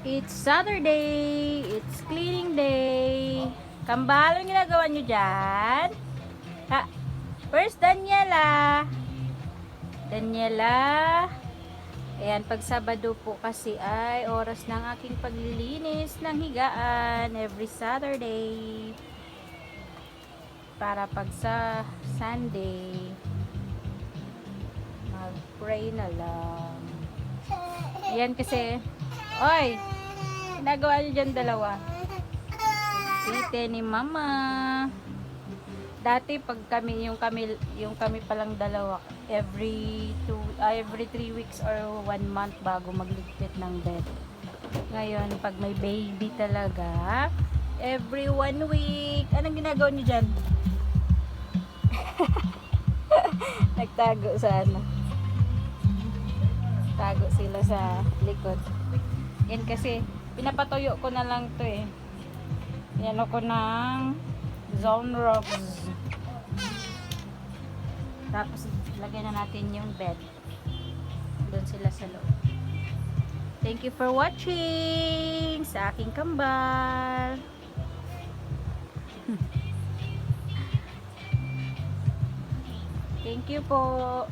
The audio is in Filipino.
It's Saturday. It's cleaning day. Kambal, anong ginagawa nyo dyan? Ha? First, Daniela. Daniela. Ayan, pag Sabado po kasi ay oras ng aking paglilinis ng higaan every Saturday. Para pag sa Sunday, mag-pray na lang. Ayan kasi, oy! Ginagawa nyo dyan dalawa. Tite ni mama. Dati pag kami palang dalawa, every 3 weeks or 1 month bago magligpit ng bed. Ngayon, pag may baby talaga, every 1 week. Anong ginagawa nyo dyan? Nagtago sa ano. Tago sila sa likod. Yan kasi, pinapatuyo ko na lang to eh. Yan ako ng Zone Rocks. Tapos, lagay na natin yung bed. Doon sila sa loob. Thank you for watching sa aking kambal. Thank you po.